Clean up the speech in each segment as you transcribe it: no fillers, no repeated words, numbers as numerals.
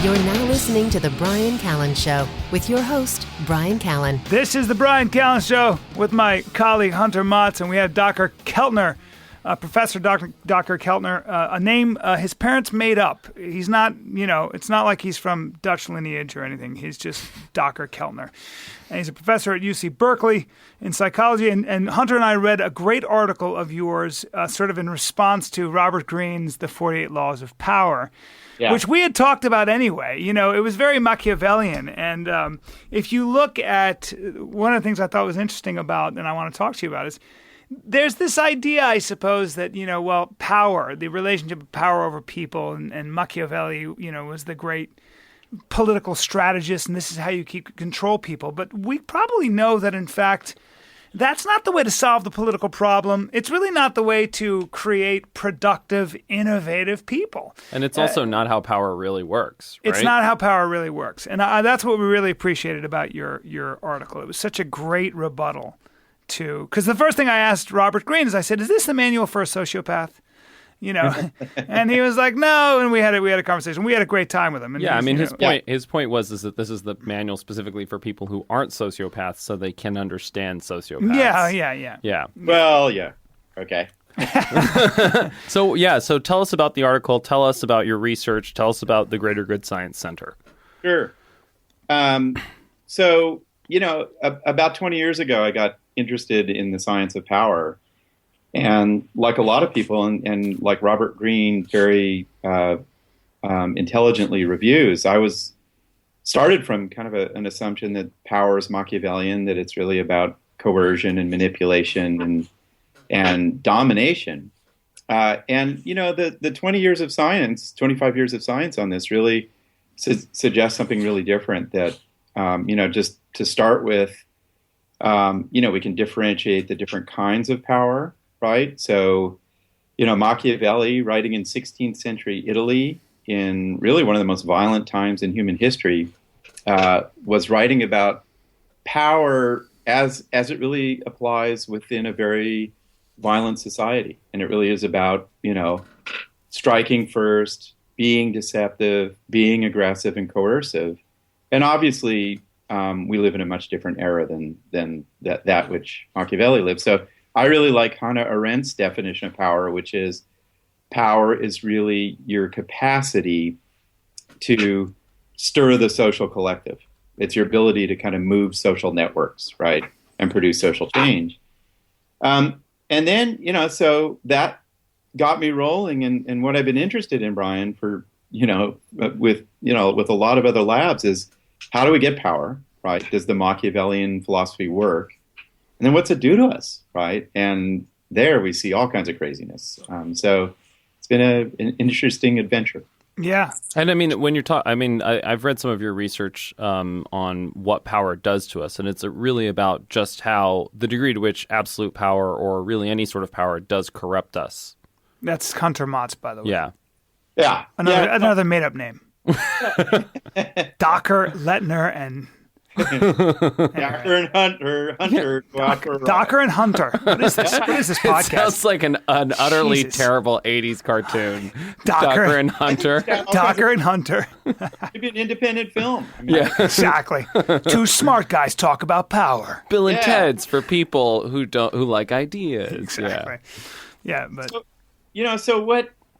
You're now listening to The Brian Callen Show with your host, Brian Callen. This is The Brian Callen Show with my colleague Hunter Motz, and we have Dacher Keltner, Professor Dacher Keltner, a name his parents made up. He's not, it's not like he's from Dutch lineage or anything. He's just Dacher Keltner. And he's a professor at UC Berkeley in psychology. And Hunter and I read a great article of yours sort of in response to Robert Greene's The 48 Laws of Power. Yeah. Which we had talked about anyway. It was very Machiavellian. And if you look at one of the things I thought was interesting about, and I want to talk to you about, is there's this idea, I suppose, that, power, the relationship of power over people, and Machiavelli, was the great political strategist, and this is how you control people. But we probably know that, in fact, that's not the way to solve the political problem. It's really not the way to create productive, innovative people. And it's also not how power really works, right? It's not how power really works. And that's what we really appreciated about your article. It was such a great rebuttal to, because the first thing I asked Robert Greene is, I said, is this the manual for a sociopath? And he was like, no. And we had a conversation. We had a great time with him. And his point was that this is the manual specifically for people who aren't sociopaths, so they can understand sociopaths. Yeah. Well, yeah. Okay. So tell us about the article. Tell us about your research. Tell us about the Greater Good Science Center. Sure. About 20 years ago, I got interested in the science of power. And like a lot of people, and like Robert Greene very intelligently reviews, I was started from kind of an assumption that power is Machiavellian, that it's really about coercion and manipulation and domination. The 20 years of science, 25 years of science on this really suggests something really different. That just to start with, we can differentiate the different kinds of power. Right. So, Machiavelli, writing in 16th century Italy, in really one of the most violent times in human history, was writing about power as it really applies within a very violent society. And it really is about, striking first, being deceptive, being aggressive and coercive. And obviously, we live in a much different era than that which Machiavelli lived. So I really like Hannah Arendt's definition of power, which is power is really your capacity to stir the social collective. It's your ability to kind of move social networks, right, and produce social change. And then, so that got me rolling. And what I've been interested in, Brian, for, with a lot of other labs is how do we get power, right? Does the Machiavellian philosophy work? And then what's it do to us, right? And there we see all kinds of craziness. So it's been an interesting adventure. Yeah. And I mean, when you're talking, I've read some of your research on what power does to us, and it's really about just how the degree to which absolute power or really any sort of power does corrupt us. That's Hunter Motz, by the way. Yeah. Another made-up name. Dacher, Keltner, and... Dacher and Hunter. Dacher and Hunter. What is this podcast? It sounds like an utterly terrible 80s cartoon. Dacher and Hunter. Dacher and Hunter. It'd be an independent film. Exactly. Two smart guys talk about power. Bill and Ted's for people who like ideas. Exactly. Yeah, but so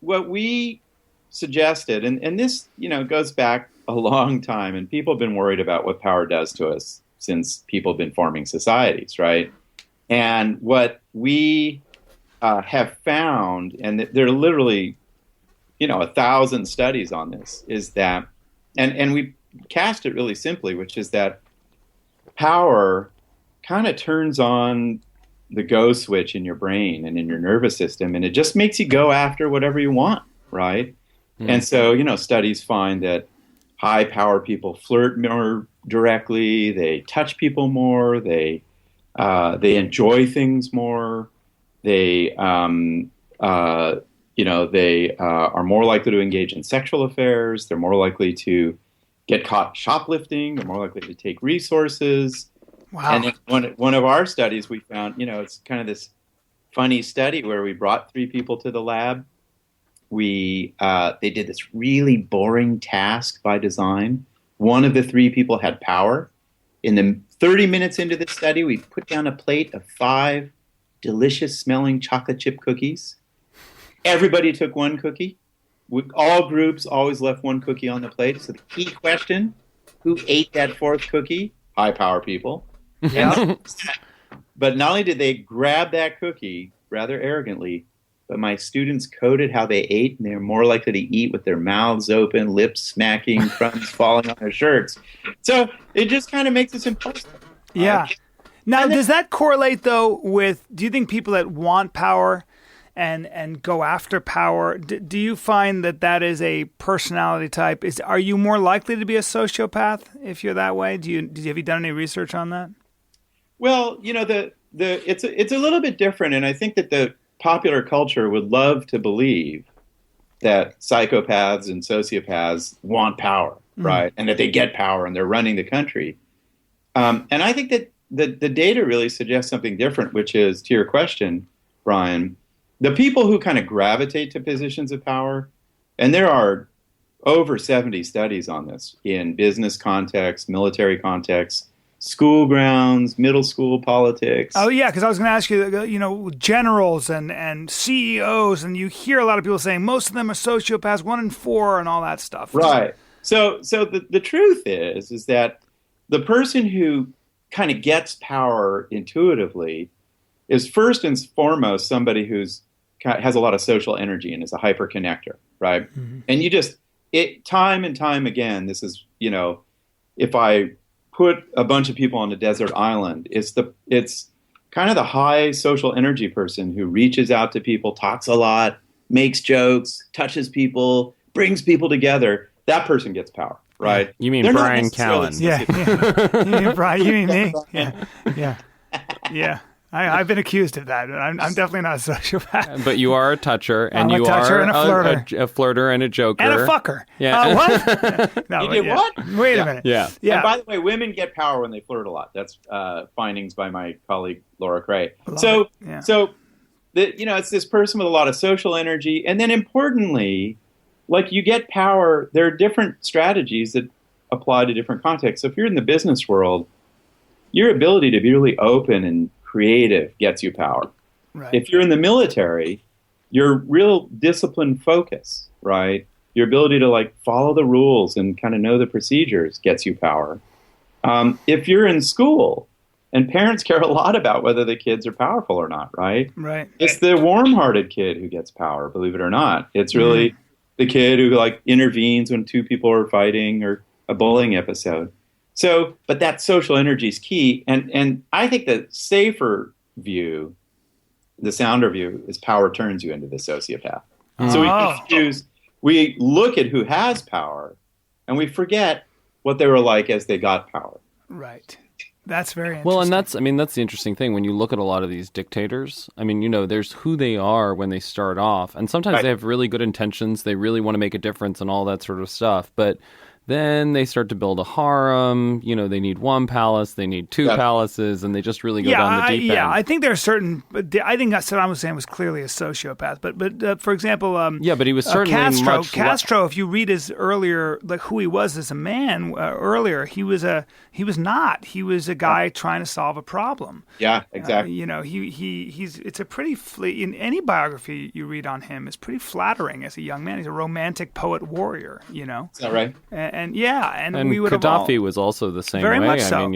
what we suggested, and this goes back a long time, and people have been worried about what power does to us since people have been forming societies, right? And what we have found, and there are literally, 1,000 studies on this, is that, and we cast it really simply, which is that power kind of turns on the go switch in your brain and in your nervous system, and it just makes you go after whatever you want, right? Mm-hmm. And so, studies find that high power people flirt more directly. They touch people more. They enjoy things more. They are more likely to engage in sexual affairs. They're more likely to get caught shoplifting. They're more likely to take resources. Wow. And in one of our studies, we found, it's kind of this funny study where we brought 3 people to the lab. they did this really boring task by design. One of the three people had power. In the 30 minutes into the study, we put down a plate of 5 delicious smelling chocolate chip cookies. Everybody took one cookie. All groups always left one cookie on the plate. So the key question, who ate that 4th cookie? High power people. Yeah. But not only did they grab that cookie rather arrogantly, but my students coded how they ate, and they were more likely to eat with their mouths open, lips smacking, crumbs falling on their shirts. So it just kind of makes us impossible. Yeah. Now, does that correlate, though, with, do you think people that want power and go after power, do you find that is a personality type? Are you more likely to be a sociopath if you're that way? Have you done any research on that? Well, it's a little bit different, and I think that the popular culture would love to believe that psychopaths and sociopaths want power, right? And that they get power and they're running the country. And I think that the data really suggests something different, which is, to your question, Brian, the people who kind of gravitate to positions of power, and there are over 70 studies on this in business context, military context, school grounds, middle school politics. Oh, yeah, because I was going to ask you, generals and CEOs, and you hear a lot of people saying most of them are sociopaths, 1 in 4, and all that stuff. Right. So the truth is that the person who kind of gets power intuitively is first and foremost somebody who's has a lot of social energy and is a hyper-connector, right? Mm-hmm. And time and time again, this is, if I put a bunch of people on a desert island, it's kind of the high social energy person who reaches out to people, talks a lot, makes jokes, touches people, brings people together. That person gets power, right? You mean Brian Callen? Yeah. You mean Brian? You mean me? Yeah. I've been accused of that. I'm definitely not a sociopath. But you are a toucher, and I'm you a toucher are and a flirter. a flirter and a joker. And a fucker. Yeah. What? No, you did what? Wait a minute. Yeah. And by the way, women get power when they flirt a lot. That's findings by my colleague Laura Cray. So it's this person with a lot of social energy, and then importantly, like you get power. There are different strategies that apply to different contexts. So if you're in the business world, your ability to be really open and creative gets you power. Right. If you're in the military, your real discipline focus, right? Your ability to follow the rules and kind of know the procedures gets you power. If you're in school, and parents care a lot about whether the kids are powerful or not, right? Right. It's the warm-hearted kid who gets power, believe it or not. It's really the kid who intervenes when 2 people are fighting or a bullying episode. So, but that social energy is key. And I think the safer view, the sounder view, is power turns you into the sociopath. So we look at who has power and we forget what they were like as they got power. Right. That's very interesting. Well, and that's the interesting thing. When you look at a lot of these dictators, there's who they are when they start off. And sometimes they have really good intentions. They really want to make a difference and all that sort of stuff. But then they start to build a harem. They need 1 palace, they need 2 palaces, and they just really go down the deep end. Yeah, I think there are certain. I think Saddam Hussein was clearly a sociopath. But for example, but he was certainly Castro. If you read his earlier, who he was as a man earlier, he was not. He was a guy trying to solve a problem. Yeah, exactly. It's a pretty in any biography you read on him is pretty flattering as a young man. He's a romantic poet warrior. Is that right? And we would Gaddafi was also the same very way. Much so.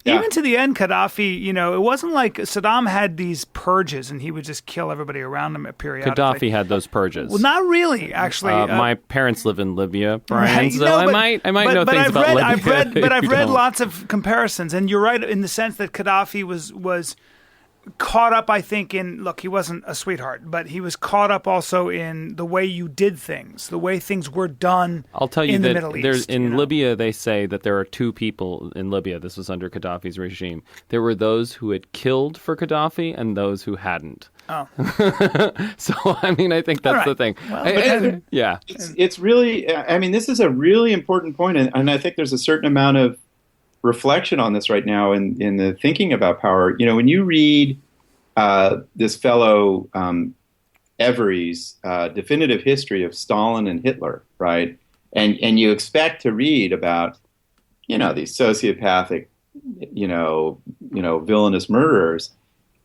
Even to the end, Gaddafi, it wasn't like Saddam had these purges and he would just kill everybody around him periodically. Gaddafi had those purges. Well, not really, actually. My parents live in Libya, Brian, right? so I might know things about Libya. I've read lots of comparisons, and you're right in the sense that Gaddafi was caught up, I think, he wasn't a sweetheart, but he was caught up also in the way you did things, the way things were done. I'll tell you in that the Middle East, in Libya, they say that there are 2 people in Libya. This was under Gaddafi's regime. There were those who had killed for Gaddafi and those who hadn't. Oh. So, I think that's the thing. Well, yeah. It's really, this is a really important point, and I think there's a certain amount of reflection on this right now in the thinking about power. When you read this fellow Every's definitive history of Stalin and Hitler, right? And you expect to read about, these sociopathic, villainous murderers.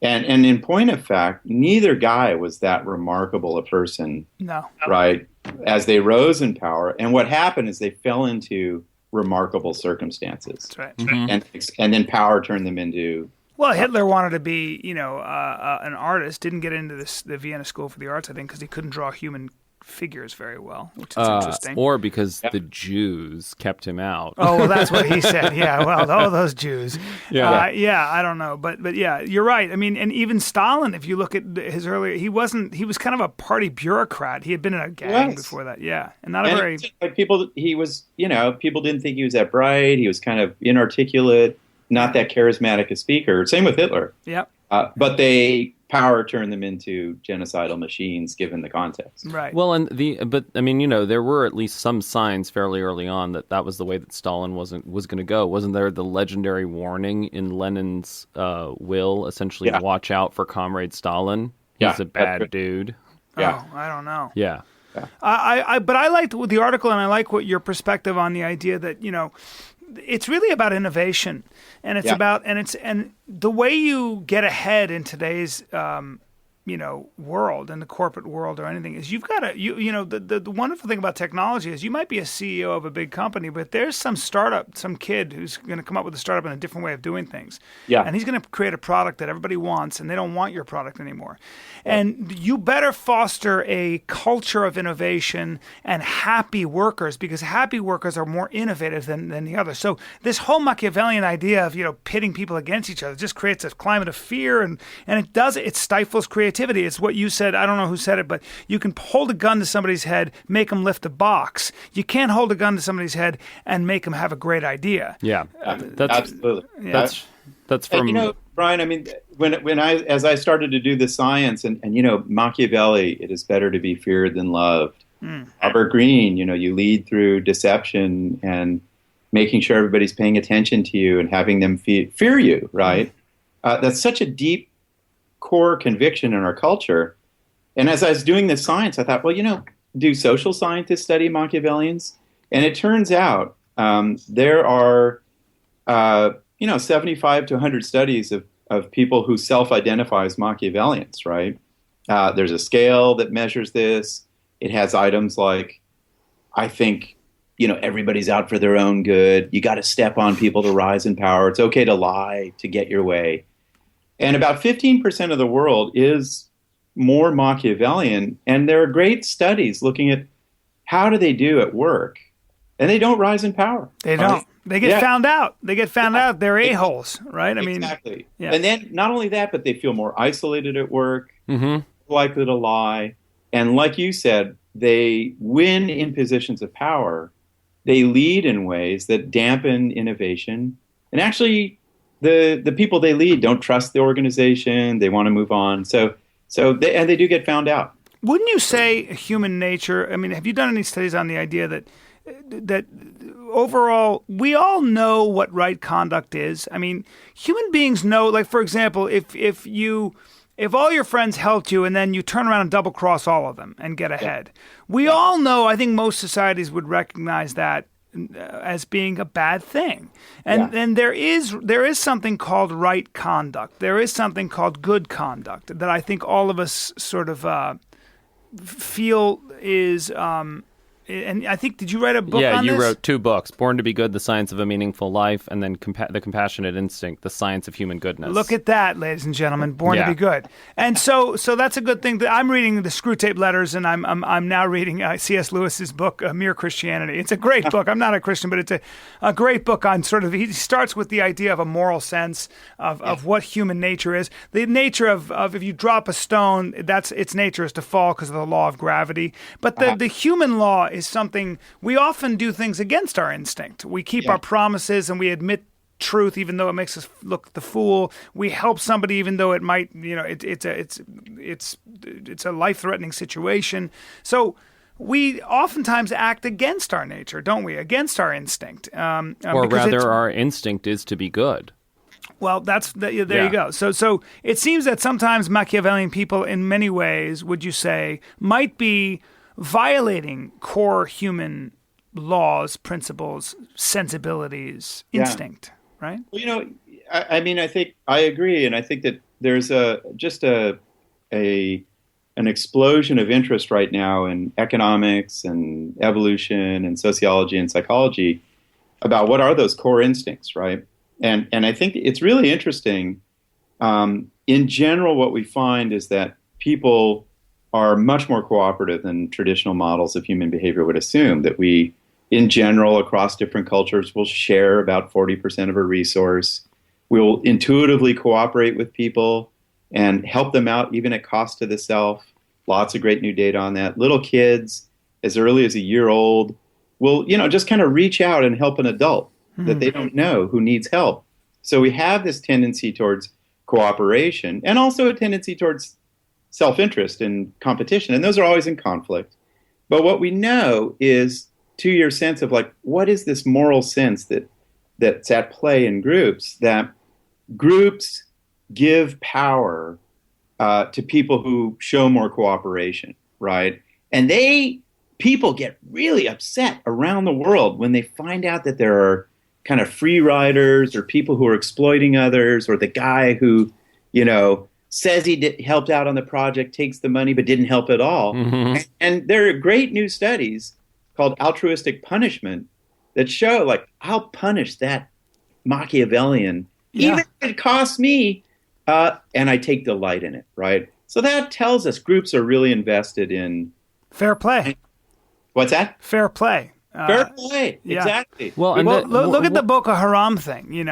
And in point of fact, neither guy was that remarkable a person, No. right, as they rose in power. And what happened is they fell into remarkable circumstances. That's right. And then power turned them into... Well, Hitler wanted to be, an artist, didn't get into the Vienna School for the Arts, I think, because he couldn't draw human figures very well, which is interesting. Or because the Jews kept him out. Oh, well, that's what he said. Yeah, well, those Jews. Yeah. I don't know. But yeah, you're right. I mean, and even Stalin, if you look at his earlier, he was kind of a party bureaucraat. He had been in a gang before that. Yeah. And not a very... Like people didn't think he was that bright. He was kind of inarticulate, not that charismatic a speaker. Same with Hitler. Yep. But power turned them into genocidal machines, given the context. Right. Well, there were at least some signs fairly early on that was the way that Stalin was going to go. Wasn't there the legendary warning in Lenin's will, essentially, watch out for Comrade Stalin? He's a bad dude. Yeah. Oh, I don't know. Yeah. But I liked the article, and I like what your perspective on the idea that, it's really about innovation, and it's about and the way you get ahead in today's world, in the corporate world or anything, is you've got to the wonderful thing about technology is you might be a CEO of a big company, but there's some kid who's going to come up with a startup and a different way of doing things. Yeah. And he's going to create a product that everybody wants, and they don't want your product anymore. And you better foster a culture of innovation and happy workers, because happy workers are more innovative than the others. So this whole Machiavellian idea of pitting people against each other just creates a climate of fear, and it stifles creativity. It's what you said. I don't know who said it, but you can hold a gun to somebody's head, make them lift a box. You can't hold a gun to somebody's head and make them have a great idea. Yeah, absolutely. Yeah. That's from... And, Brian, I mean, as I started to do the science, and Machiavelli, it is better to be feared than loved. Robert Greene, you lead through deception and making sure everybody's paying attention to you and having them fear you, right? That's such a deep core conviction in our culture. And as I was doing this science, I thought, well, do social scientists study Machiavellians? And it turns out there are 75 to 100 studies of people who self-identify as Machiavellians, right? There's a scale that measures this. It has items like, I think, everybody's out for their own good. You got to step on people to rise in power. It's okay to lie to get your way. And about 15% of the world is more Machiavellian. And there are great studies looking at how do they do at work. And they don't rise in power. They don't. They get found out. They get found out. They're a-holes, right? Exactly. And then not only that, but they feel more isolated at work, likely to lie. And like you said, they win in positions of power. They lead in ways that dampen innovation. And actually, the people they lead don't trust the organization. They want to move on. So they do get found out. Wouldn't you say human nature? I mean, have you done any studies on the idea that overall we all know what right conduct is? I mean, human beings know. Like, for example, if all your friends helped you and then you turn around and double cross all of them and get ahead, we all know. I think most societies would recognize that as being a bad thing. And there is something called right conduct. There is something called good conduct that I think all of us sort of feel is and I think, did you write a book on this? Yeah, you wrote 2 books, Born to be Good, The Science of a Meaningful Life, and then The Compassionate Instinct, The Science of Human Goodness. Look at that, ladies and gentlemen, Born to be Good. And so that's a good thing. I'm reading the Screwtape Letters, and I'm now reading C.S. Lewis's book, Mere Christianity. It's a great book. I'm not a Christian, but it's a great book on sort of, he starts with the idea of a moral sense of what human nature is. The nature of if you drop a stone, its nature is to fall because of the law of gravity. But the human law is something, we often do things against our instinct. We keep our promises and we admit truth even though it makes us look the fool. We help somebody even though it might, it's a life-threatening situation. So we oftentimes act against our nature, don't we? Against our instinct. Or rather, our instinct is to be good. Well, there you go. So it seems that sometimes Machiavellian people, in many ways, would you say, might be violating core human laws, principles, sensibilities, instinct, right? Well, I mean, I think I agree, and I think that there's an explosion of interest right now in economics and evolution and sociology and psychology about what are those core instincts, right? And I think it's really interesting. In general, what we find is that people are much more cooperative than traditional models of human behavior would assume, that we, in general, across different cultures, will share about 40% of a resource. We'll intuitively cooperate with people and help them out, even at cost to the self. Lots of great new data on that. Little kids, as early as a year old, will, just kind of reach out and help an adult that they don't know who needs help. So we have this tendency towards cooperation and also a tendency towards self-interest and competition. And those are always in conflict. But what we know is, to your sense of what is this moral sense that's at play in groups, that groups give power to people who show more cooperation, right? And people get really upset around the world when they find out that there are kind of free riders or people who are exploiting others, or the guy who, says he helped out on the project, takes the money, but didn't help at all. Mm-hmm. And there are great new studies called altruistic punishment that show, I'll punish that Machiavellian, even if it costs me, and I take delight in it, right? So that tells us groups are really invested in fair play. What's that? Fair play. Fair play, exactly. Well, look at the Boko Haram thing.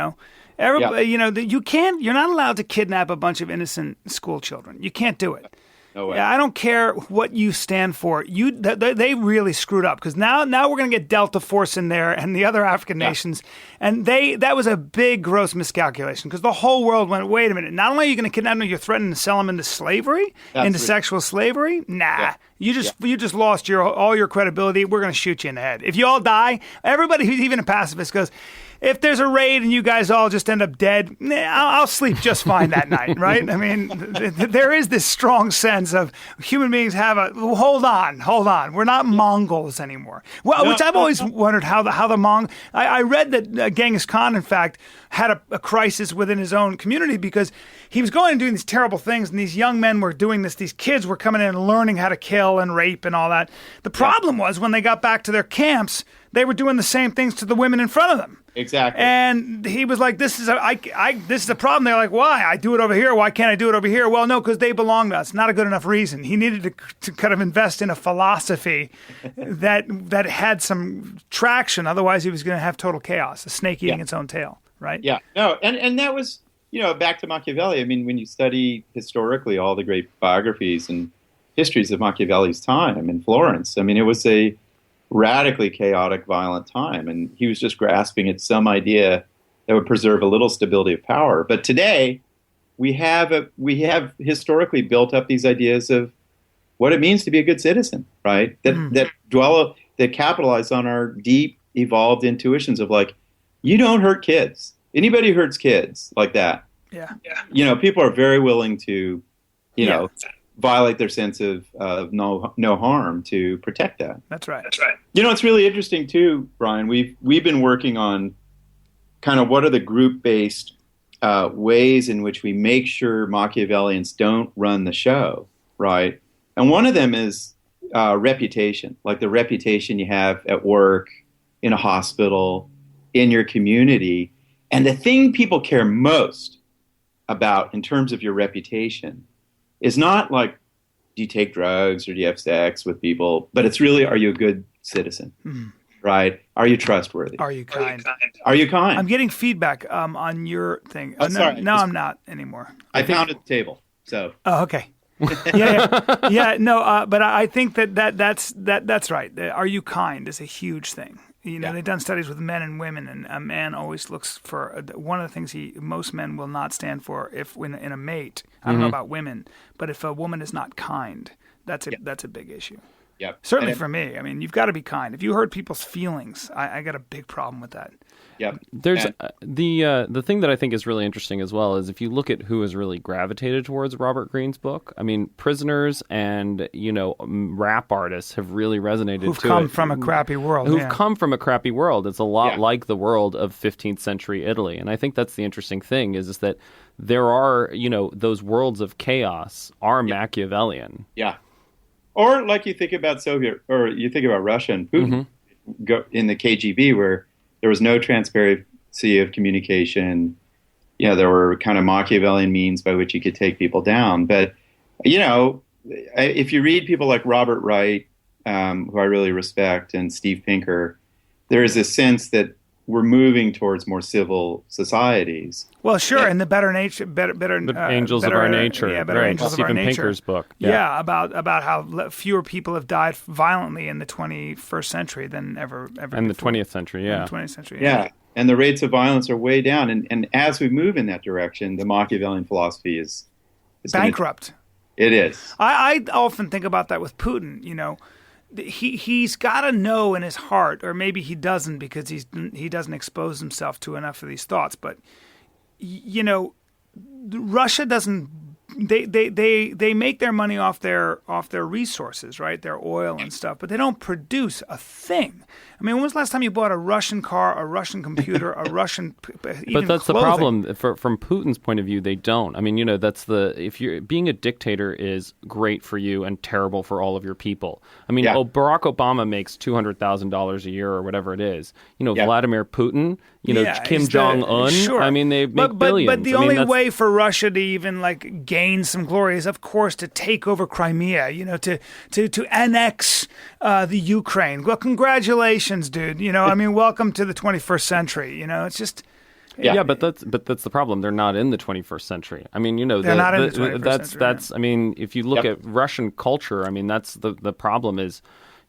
Everybody, you're not allowed to kidnap a bunch of innocent school children. You can't do it. No way. I don't care what you stand for. They really screwed up, because now we're going to get Delta Force in there and the other African nations, and that was a big, gross miscalculation, because the whole world went, wait a minute, not only are you going to kidnap them, you're threatening to sell them into slavery, sexual slavery? Nah, you just lost all your credibility. We're going to shoot you in the head. If you all die, everybody who's even a pacifist goes, if there's a raid and you guys all just end up dead, I'll sleep just fine that night, right? I mean, there is this strong sense of human beings have hold on. We're not Mongols anymore. Well, which I've always wondered how the I read that Genghis Khan, in fact, had a crisis within his own community, because he was going and doing these terrible things, and these young men were doing this. These kids were coming in and learning how to kill and rape and all that. The problem was, when they got back to their camps, they were doing the same things to the women in front of them. Exactly. And he was like, this is a problem. They're like, why? I do it over here. Why can't I do it over here? Well, no, because they belong to us. Not a good enough reason. He needed to kind of invest in a philosophy that had some traction. Otherwise, he was going to have total chaos, a snake eating its own tail, right? Yeah. No, and that was, back to Machiavelli. I mean, when you study historically all the great biographies and histories of Machiavelli's time in Florence, I mean, it was a radically chaotic, violent time, and he was just grasping at some idea that would preserve a little stability of power. But today, we have historically built up these ideas of what it means to be a good citizen, right? That capitalize on our deep, evolved intuitions of you don't hurt kids. Anybody who hurts kids like that, people are very willing to, violate their sense of no harm to protect that. That's right. It's really interesting too, Brian. We've been working on kind of what are the group-based ways in which we make sure Machiavellians don't run the show, right? And one of them is reputation, like the reputation you have at work, in a hospital, in your community. And the thing people care most about in terms of your reputation is not do you take drugs or do you have sex with people, but it's really, are you a good citizen, right? Are you trustworthy? Are you kind? Are you kind? I'm getting feedback on your thing. Sorry. No, I'm not anymore. I found it at the table, so. Oh, okay. No, but I think that's right. Are you kind is a huge thing. They've done studies with men and women, and a man always looks for one of the things most men will not stand for in a mate. I don't know about women, but if a woman is not kind, that's a big issue. Yep. Certainly And for me. I mean, you've got to be kind. If you hurt people's feelings, I got a big problem with that. Yep. There's And- the thing that I think is really interesting as well is if you look at who has really gravitated towards Robert Greene's book. I mean, prisoners and rap artists have really resonated. Who've to come it. from a crappy world. Who've yeah. come from a crappy world. It's a lot Yeah. like the world of 15th century Italy, and I think that's the interesting thing is that there are those worlds of chaos are Machiavellian. Yeah. Or like you think about Soviet, or you think about Russia and Putin go in the KGB, where there was no transparency of communication. There were kind of Machiavellian means by which you could take people down. But, if you read people like Robert Wright, who I really respect, and Steve Pinker, there is a sense that we're moving towards more civil societies. Well, sure, and the better nature, The Angels of Our Nature, better right? angels Stephen of our nature. Pinker's book. Yeah, about how fewer people have died violently in the 21st century than ever And the before. 20th century, yeah. In the 20th century, Yeah. And the rates of violence are way down. And as we move in that direction, the Machiavellian philosophy is bankrupt. It is. I often think about that with Putin. He's got to know in his heart, or maybe he doesn't because he doesn't expose himself to enough of these thoughts. But Russia doesn't. They make their money off their resources, right? Their oil and stuff, but they don't produce a thing. I mean, when was the last time you bought a Russian car, a Russian computer, a Russian even But that's clothing? the problem. From Putin's point of view, they don't. I mean, if you're being a dictator is great for you and terrible for all of your people. I mean, Yeah. Barack Obama makes $200,000 a year or whatever it is. Yeah. Vladimir Putin, Kim he's Jong Un. Sure. I mean, they make but billions. the I mean, only that's- way for Russia to even gain some glory is, of course, to take over Crimea. To annex the Ukraine. Well, congratulations, dude. I mean, welcome to the 21st century. It's just. Yeah, but that's the problem. They're not in the 21st century. I mean, They're not in the 21st century, that's. I mean, if you look at Russian culture, I mean, that's the problem is.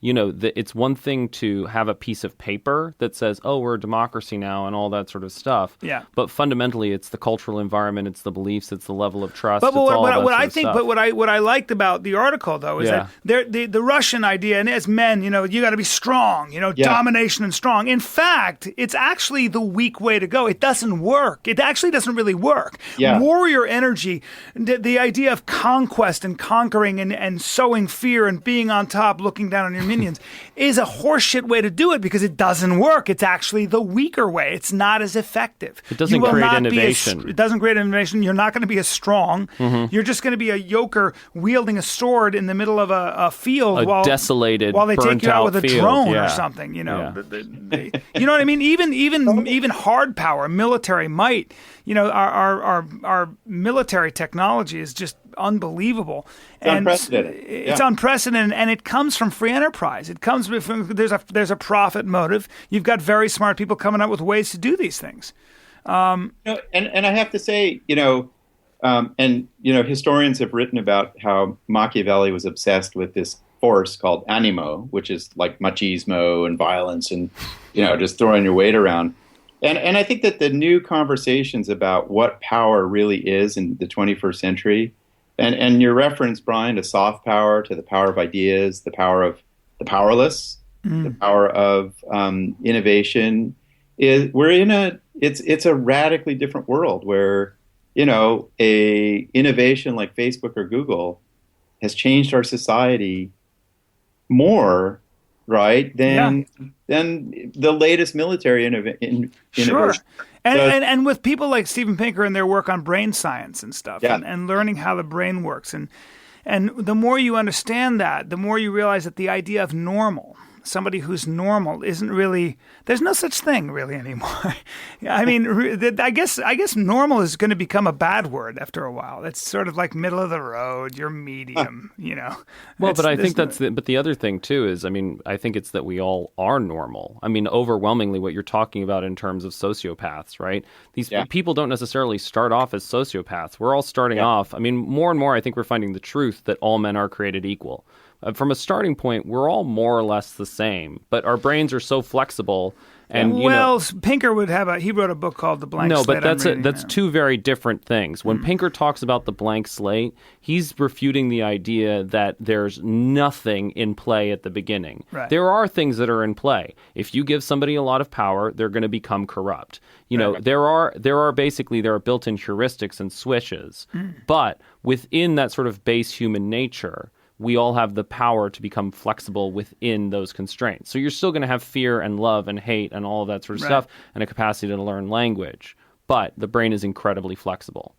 It's one thing to have a piece of paper that says, "Oh, we're a democracy now," and all that sort of stuff. Yeah. But fundamentally, it's the cultural environment, it's the beliefs, it's the level of trust. But it's all that what sort I of think, stuff. but what I liked about the article though is Yeah. that the Russian idea, and as men, you got to be strong, domination and strong. In fact, it's actually the weak way to go. It doesn't work. It actually doesn't really work. Yeah. Warrior energy, the idea of conquest and conquering and sowing fear and being on top, looking down on your minions, is a horseshit way to do it because it doesn't work. It's actually the weaker way. It's not as effective. It doesn't You will create not be innovation. it doesn't create innovation. You're not going to be as strong. You're just going to be a yoker wielding a sword in the middle of a field A desolated, while they take you out burnt-out with a field. drone or Yeah. something. Yeah. You know what I mean? Even hard power, military might. Our military technology is just unbelievable. Unprecedented. It's Yeah. unprecedented, and it comes from free enterprise. It comes from there's a profit motive. You've got very smart people coming up with ways to do these things. And I have to say, historians have written about how Machiavelli was obsessed with this force called animo, which is like machismo and violence and, just throwing your weight around. And I think that the new conversations about what power really is in the 21st century, and your reference, Brian, to soft power, to the power of ideas, the power of the powerless, the power of innovation, it's a radically different world where, a innovation like Facebook or Google has changed our society more, right, than the latest military innovation. Sure. And, So- and with people like Steven Pinker and their work on brain science and stuff, Yeah. and learning how the brain works. And the more you understand that, the more you realize that the idea of normal, somebody who's normal, isn't really, there's no such thing really anymore. I mean, I guess normal is going to become a bad word after a while. It's sort of like middle of the road, you're medium, Well, It's- but I there's think no- but the other thing too is, I mean, I think it's that we all are normal. I mean, overwhelmingly what you're talking about in terms of sociopaths, right? These people don't necessarily start off as sociopaths. We're all starting off. I mean, more and more, I think we're finding the truth that all men are created equal. from a starting point, we're all more or less the same, but our brains are so flexible. And Pinker would have he wrote a book called The Blank Slate. No, but that's two very different things. When Pinker talks about the blank slate, he's refuting the idea that there's nothing in play at the beginning. Right. There are things that are in play. If you give somebody a lot of power, they're going to become corrupt. There are built-in heuristics and switches, but within that sort of base human nature, we all have the power to become flexible within those constraints. So you're still going to have fear and love and hate and all of that sort of stuff and a capacity to learn language. But the brain is incredibly flexible.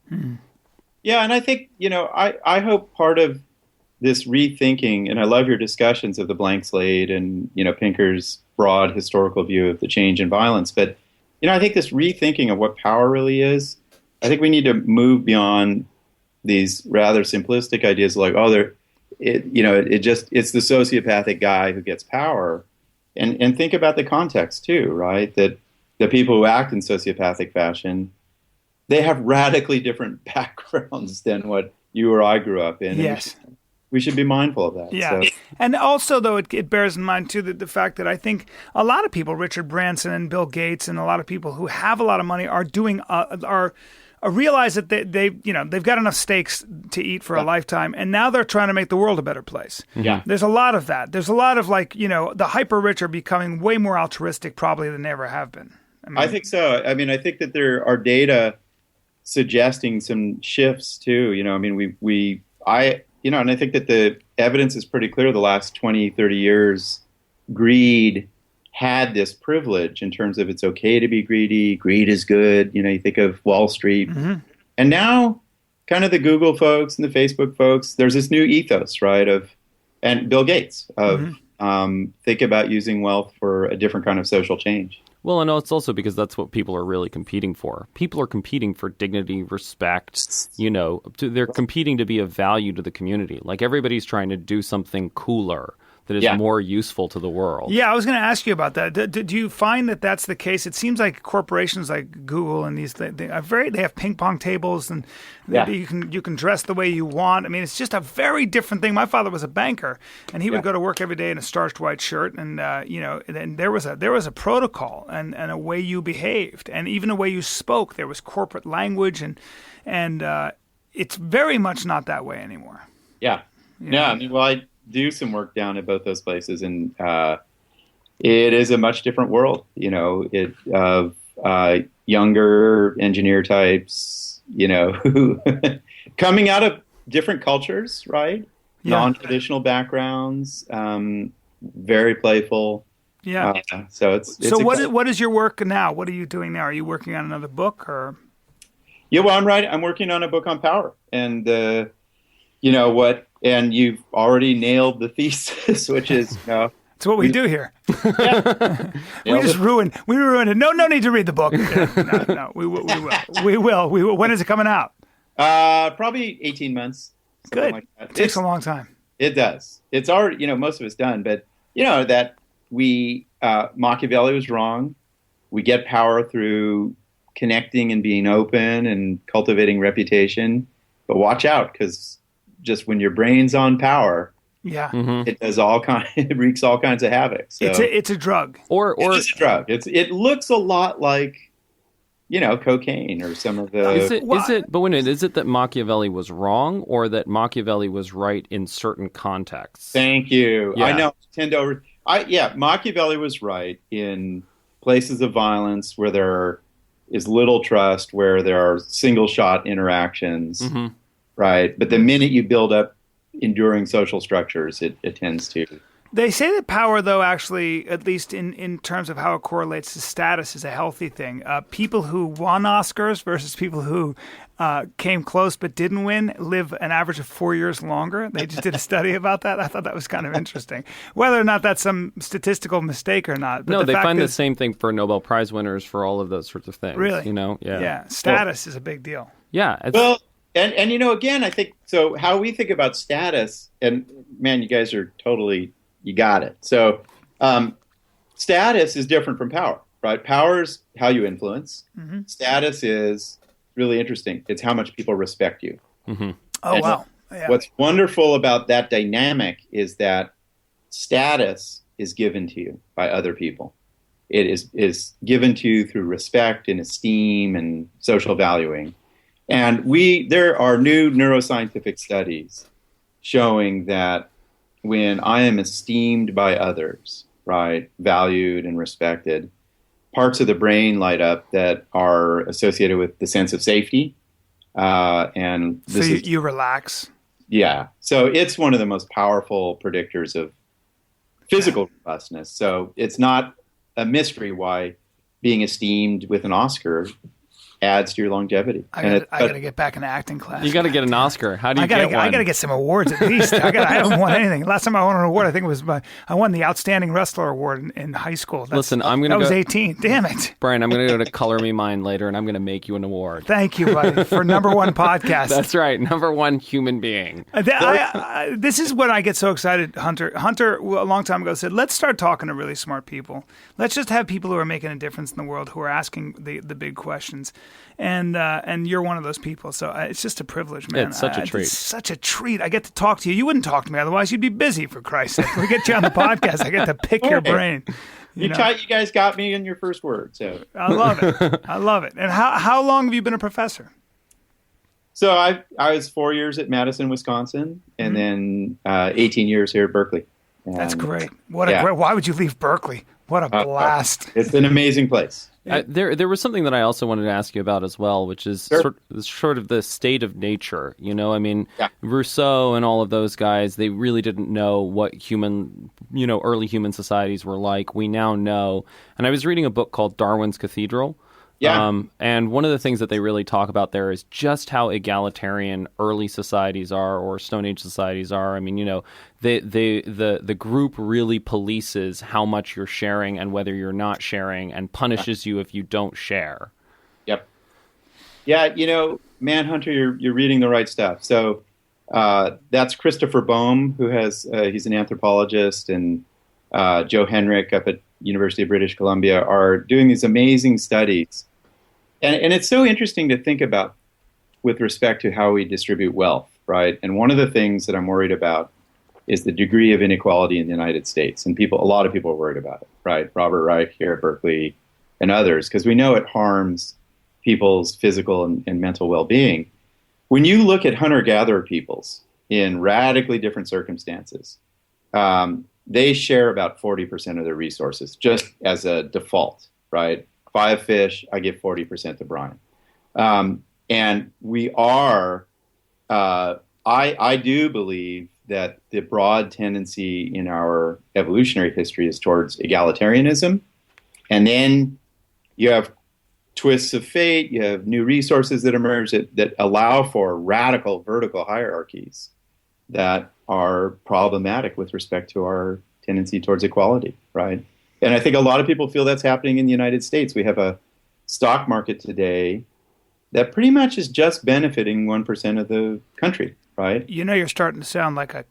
Yeah, and I think, I hope part of this rethinking, and I love your discussions of the blank slate and, Pinker's broad historical view of the change in violence. But, I think this rethinking of what power really is, I think we need to move beyond these rather simplistic ideas like, it's the sociopathic guy who gets power, and think about the context too, right? That the people who act in sociopathic fashion, they have radically different backgrounds than what you or I grew up in. Yes. We should be mindful of that. Yeah. So. And also, though, it bears in mind, too, that the fact that I think a lot of people, Richard Branson and Bill Gates and a lot of people who have a lot of money are realize that they've got enough steaks to eat for a lifetime, and now they're trying to make the world a better place. Yeah. There's a lot of that. There's a lot of the hyper rich are becoming way more altruistic probably than they ever have been. I think so. I think that there are data suggesting some shifts too. And I think that the evidence is pretty clear the last 20, 30 years, greed had this privilege in terms of it's okay to be greedy. Greed is good. You think of Wall Street. Mm-hmm. And now kind of the Google folks and the Facebook folks, there's this new ethos, right, and Bill Gates of think about using wealth for a different kind of social change. Well, and it's also because that's what people are really competing for. People are competing for dignity, respect, they're competing to be of value to the community. Like everybody's trying to do something cooler that is more useful to the world. Yeah, I was going to ask you about that. Do you find that that's the case? It seems like corporations like Google and these they have ping pong tables and you can dress the way you want. I mean, it's just a very different thing. My father was a banker, and he would go to work every day in a starched white shirt, and and there was a protocol and a way you behaved, and even a way you spoke. There was corporate language, and it's very much not that way anymore. Yeah. I do some work down at both those places, and it is a much different world, younger engineer types, who coming out of different cultures, right? Yeah. Non-traditional backgrounds, very playful. Yeah. So what is your work now? What are you doing now? Are you working on another book or? Yeah, well, I'm working on a book on power, and and you've already nailed the thesis, which is it's what we do here. We ruined it. No need to read the book. No, we will. When is it coming out? Probably 18 months. Good. Like that. It takes a long time. It does. It's already, most of it's done, but that we Machiavelli was wrong. We get power through connecting and being open and cultivating reputation, but watch out, because just when your brain's on power, it does it wreaks all kinds of havoc. So it's a drug, or it's a drug. It looks a lot like cocaine or some of the. Is it that Machiavelli was wrong, or that Machiavelli was right in certain contexts? Thank you. Yeah. I know. Machiavelli was right in places of violence where there is little trust, where there are single shot interactions. Mm-hmm. Right. But the minute you build up enduring social structures, it tends to. They say that power, though, actually, at least in terms of how it correlates to status, is a healthy thing. People who won Oscars versus people who came close but didn't win live an average of 4 years longer. They just did a study about that. I thought that was kind of interesting. Whether or not that's some statistical mistake or not. But no, they find the same thing for Nobel Prize winners for all of those sorts of things. Really? Yeah. Yeah. Status is a big deal. Yeah. And again, I think, so how we think about status, and man, you guys are totally, you got it. So status is different from power, right? Power is how you influence. Mm-hmm. Status is really interesting. It's how much people respect you. Mm-hmm. Oh, wow. What's wonderful about that dynamic is that status is given to you by other people. It is given to you through respect and esteem and social valuing. And there are new neuroscientific studies showing that when I am esteemed by others, right, valued and respected, parts of the brain light up that are associated with the sense of safety. And so you relax. Yeah. So it's one of the most powerful predictors of physical robustness. So it's not a mystery why being esteemed with an Oscar adds to your longevity. I got to get back in acting class. You got to get an Oscar. How do you get one? I got to get some awards at least. I haven't won anything. Last time I won an award, I think it was I won the Outstanding Wrestler Award in high school. Listen, that was 18. Damn it. Brian, I'm going to go to Color Me Mine later, and I'm going to make you an award. Thank you, buddy, for number one podcast. That's right. Number one human being. This is when I get so excited, Hunter. Hunter, a long time ago, said, let's start talking to really smart people. Let's just have people who are making a difference in the world, who are asking the big questions. And you're one of those people. So it's just a privilege, man. It's such a treat. It's such a treat. I get to talk to you. You wouldn't talk to me otherwise. You'd be busy, for Christ's sake. We get you on the podcast. I get to pick your brain. You guys got me in your first word. So I love it. I love it. And how long have you been a professor? So I was 4 years at Madison, Wisconsin, and then 18 years here at Berkeley. And that's great. Why would you leave Berkeley? What a blast. It's an amazing place. There was something that I also wanted to ask you about as well, which is sort of the state of nature. You know, I mean, Rousseau and all of those guys, they really didn't know what early human societies were like. We now know. And I was reading a book called Darwin's Cathedral. Yeah. And one of the things that they really talk about there is just how egalitarian early societies are, or Stone Age societies are. I mean, the group really polices how much you're sharing and whether you're not sharing, and punishes you if you don't share. Yep. Yeah, Manhunter, you're reading the right stuff. So that's Christopher Boehm, who he's an anthropologist, and Joe Henrik up at University of British Columbia are doing these amazing studies. And it's so interesting to think about with respect to how we distribute wealth, right? And one of the things that I'm worried about is the degree of inequality in the United States. And a lot of people are worried about it, right? Robert Reich here at Berkeley and others, because we know it harms people's physical and mental well-being. When you look at hunter-gatherer peoples in radically different circumstances, they share about 40% of their resources, just as a default, right? If I have fish, I give 40% to Brian. And we are, I do believe that the broad tendency in our evolutionary history is towards egalitarianism. And then you have twists of fate, you have new resources that emerge that allow for radical vertical hierarchies that are problematic with respect to our tendency towards equality, right? And I think a lot of people feel that's happening in the United States. We have a stock market today that pretty much is just benefiting 1% of the country, right? You're starting to sound like a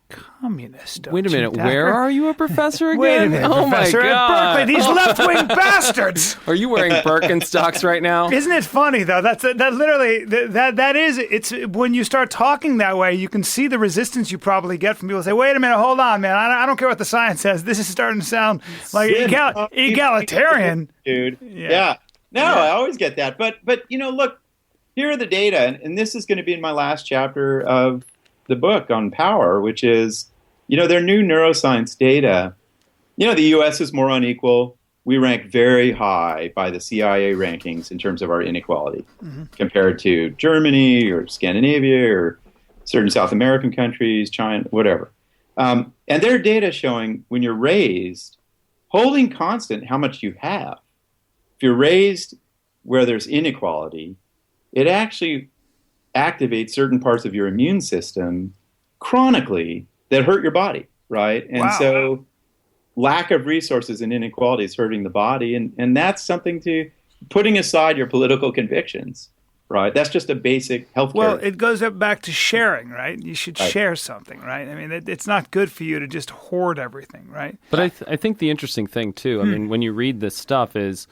communist. Wait a minute, where are you a professor again? Wait a minute, Professor at Berkeley, these left-wing bastards! Are you wearing Birkenstocks right now? Isn't it funny though? That literally it's when you start talking that way, you can see the resistance you probably get from people who say, "Wait a minute, hold on, man. I don't care what the science says. This is starting to sound like egalitarian, dude." Yeah. No, I always get that. But look, here are the data, and this is going to be in my last chapter of the book on power, which is, their new neuroscience data. The U.S. is more unequal. We rank very high by the CIA rankings in terms of our inequality compared to Germany or Scandinavia or certain South American countries, China, whatever. And their data showing when you're raised, holding constant how much you have. If you're raised where there's inequality, it actually activate certain parts of your immune system chronically that hurt your body, right? And so lack of resources and inequality is hurting the body, and that's something to, putting aside your political convictions, right? That's just a basic healthcare. Well, it goes back to sharing, right? You should share something, right? I mean, it's not good for you to just hoard everything, right? But I think the interesting thing, too, I mean, when you read this stuff is,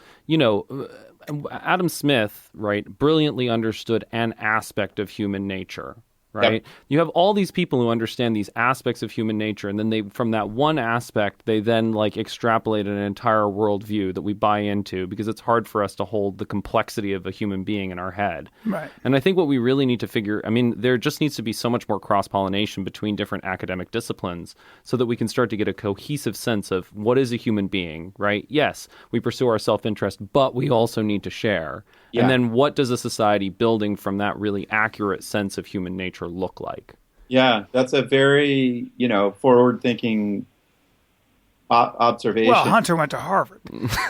Adam Smith, right, brilliantly understood an aspect of human nature, right? Yep. You have all these people who understand these aspects of human nature, and then they, from that one aspect, they then like extrapolate an entire worldview that we buy into because it's hard for us to hold the complexity of a human being in our head. Right. And I think what we really need to figure, I mean, there just needs to be so much more cross-pollination between different academic disciplines so that we can start to get a cohesive sense of what is a human being, right? Yes, we pursue our self-interest, but we also need to share. Yeah. And then what does a society building from that really accurate sense of human nature look like? Yeah, that's a very, forward-thinking observation. Well, Hunter went to Harvard.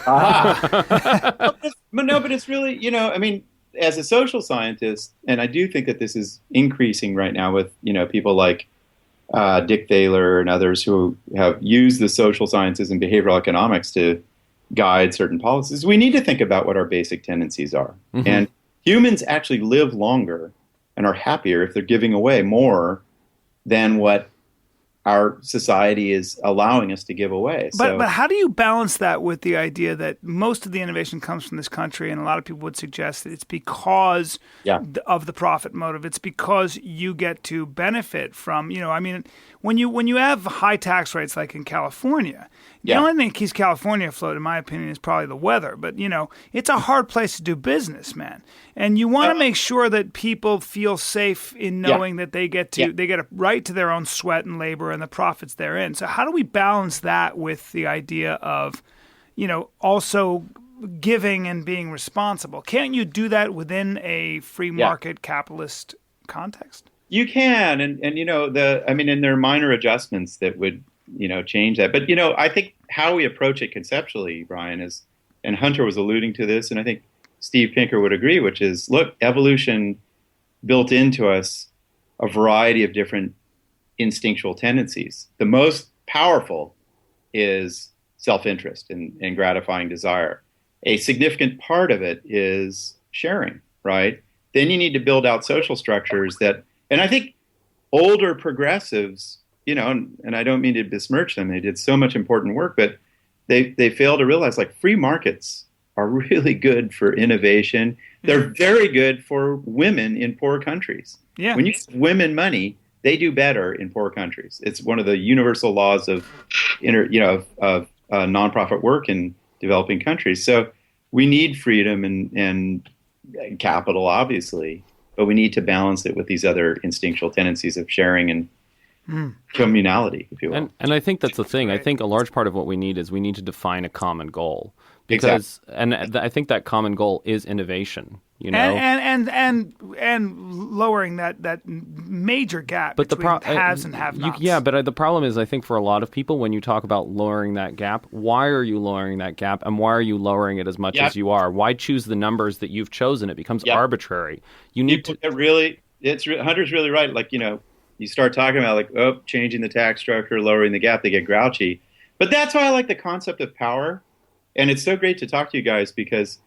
But it's really, I mean, as a social scientist, and I do think that this is increasing right now with, people like Dick Thaler and others who have used the social sciences and behavioral economics to guide certain policies. We need to think about what our basic tendencies are. Mm-hmm. And humans actually live longer and are happier if they're giving away more than what our society is allowing us to give away. But how do you balance that with the idea that most of the innovation comes from this country, and a lot of people would suggest that it's because of the profit motive. It's because you get to benefit from, when you have high tax rates like in California, the only thing that keeps California afloat, in my opinion, is probably the weather. But, it's a hard place to do business, man. And you want to make sure that people feel safe in knowing that they get a right to their own sweat and labor and the profits therein. So how do we balance that with the idea of, also giving and being responsible? Can't you do that within a free market capitalist context? You can, and there are minor adjustments that would change that. But I think how we approach it conceptually, Brian, is, and Hunter was alluding to this, and I think Steve Pinker would agree, which is, look, evolution built into us a variety of different instinctual tendencies. The most powerful is self-interest and gratifying desire. A significant part of it is sharing, right? Then you need to build out social structures that, and I think older progressives, and I don't mean to besmirch them, they did so much important work, but they fail to realize, like, free markets are really good for innovation. They're very good for women in poor countries. Yeah. When you give women money, they do better in poor countries. It's one of the universal laws of nonprofit work in developing countries. So we need freedom and capital, obviously, but we need to balance it with these other instinctual tendencies of sharing and communality, if you will. And I think that's the thing. I think a large part of what we need is we need to define a common goal. Because, and I think that common goal is innovation, and lowering that major gap between haves and have-nots. But the problem is, I think for a lot of people, when you talk about lowering that gap, why are you lowering that gap, and why are you lowering it as much as you are? Why choose the numbers that you've chosen? It becomes arbitrary. You need to Hunter's really right. Like, you start talking about changing the tax structure, lowering the gap, they get grouchy. But that's why I like the concept of power. And it's so great to talk to you guys because,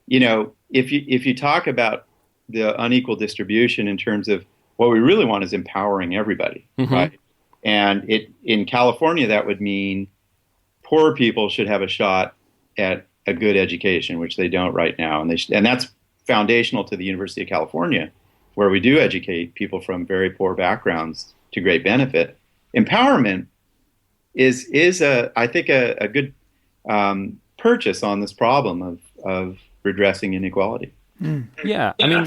if you talk about the unequal distribution in terms of what we really want is empowering everybody, right? And in California, that would mean poor people should have a shot at a good education, which they don't right now. And that's foundational to the University of California, where we do educate people from very poor backgrounds to great benefit. Empowerment is I think a good purchase on this problem of redressing inequality. Yeah, I mean,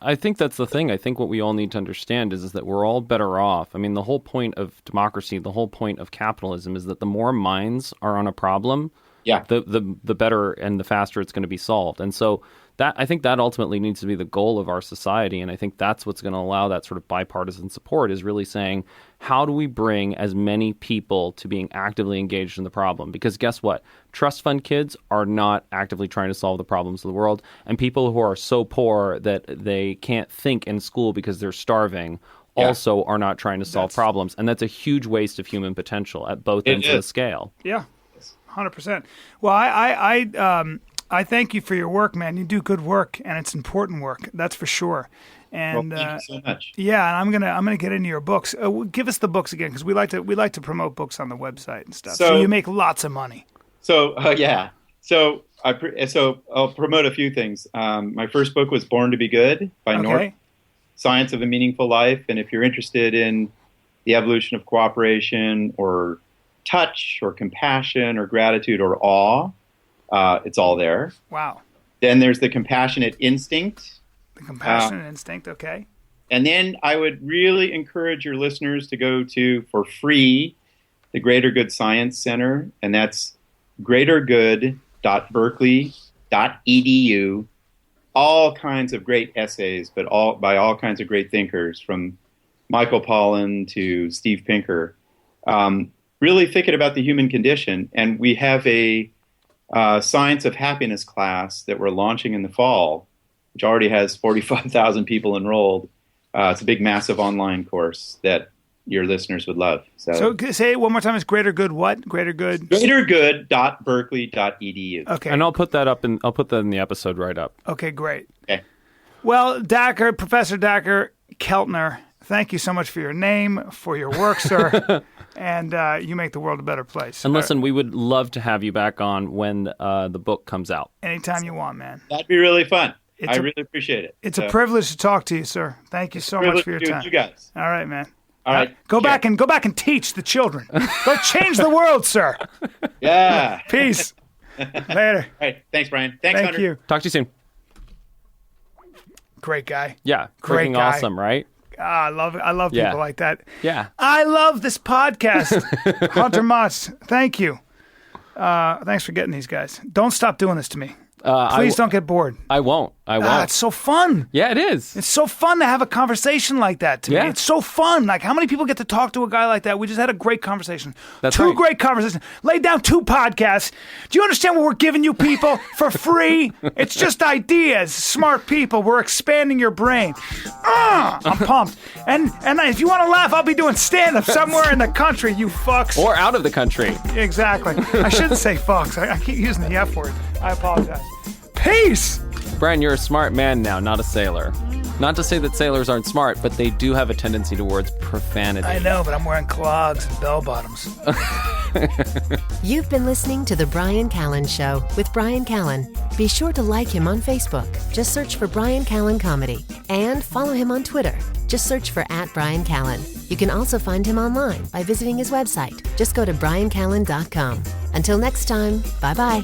I think that's the thing. I think what we all need to understand is that we're all better off. I mean, the whole point of democracy, the whole point of capitalism is that the more minds are on a problem, the better and the faster it's going to be solved. And so I think that ultimately needs to be the goal of our society. And I think that's what's going to allow that sort of bipartisan support, is really saying, how do we bring as many people to being actively engaged in the problem? Because guess what? Trust fund kids are not actively trying to solve the problems of the world. And people who are so poor that they can't think in school because they're starving also are not trying to solve problems. And that's a huge waste of human potential at both ends of the scale. Yeah, 100%. Well, I thank you for your work, man. You do good work, and it's important work. That's for sure. And thank you so much. Yeah, and I'm gonna get into your books. Give us the books again, because we like to promote books on the website and stuff. So you make lots of money. So I'll promote a few things. My first book was Born to Be Good by North. Science of a Meaningful Life. And if you're interested in the evolution of cooperation or touch or compassion or gratitude or awe, it's all there. Wow. Then there's the Compassionate Instinct. The Compassionate Instinct, okay. And then I would really encourage your listeners to go to, for free, the Greater Good Science Center, and that's greatergood.berkeley.edu. All kinds of great essays, but by all kinds of great thinkers, from Michael Pollan to Steve Pinker, really thinking about the human condition. And we have a Science of Happiness class that we're launching in the fall, which already has 45,000 people enrolled. It's a big, massive online course that your listeners would love. So say it one more time. It's Greater Good what? Greater Good? greatergood.berkeley.edu. Okay. And I'll put that in the episode right up. Okay, great. Okay. Well, Professor Dacher Keltner, thank you so much for your name, for your work, sir. And you make the world a better place. And listen, we would love to have you back on when the book comes out. Anytime you want, man. That'd be really fun. I really appreciate it. It's a privilege to talk to you, sir. Thank you so much for your time. You guys. All right, man. All right. Go back and teach the children. Go change the world, sir. Yeah. Peace. Later. All right. Thanks, Brian. Thanks, Thank Hunter. you. Talk to you soon. Great guy. Yeah. Great Freaking guy. awesome, right? I love it. I love Yeah. people like that. Yeah. I love this podcast. Hunter Motz, thank you. Thanks for getting these guys. Don't stop doing this to me. Please don't get bored. I won't. It's so fun. Yeah, it is. It's so fun to have a conversation like that to me. Yeah. It's so fun. Like, how many people get to talk to a guy like that? We just had a great conversation. That's two right. great conversations. Laid down 2 podcasts. Do you understand what we're giving you people for free? It's just ideas. Smart people. We're expanding your brain. I'm pumped. And if you want to laugh, I'll be doing stand-up somewhere in the country, you fucks. Or out of the country. Exactly. I shouldn't say fucks. I keep using the F word. I apologize. Peace! Brian, you're a smart man now, not a sailor. Not to say that sailors aren't smart, but they do have a tendency towards profanity. I know, but I'm wearing clogs and bell-bottoms. You've been listening to The Brian Callen Show with Brian Callen. Be sure to like him on Facebook. Just search for Brian Callen Comedy. And follow him on Twitter. Just search for @Brian Callen. You can also find him online by visiting his website. Just go to briancallen.com. Until next time, bye-bye.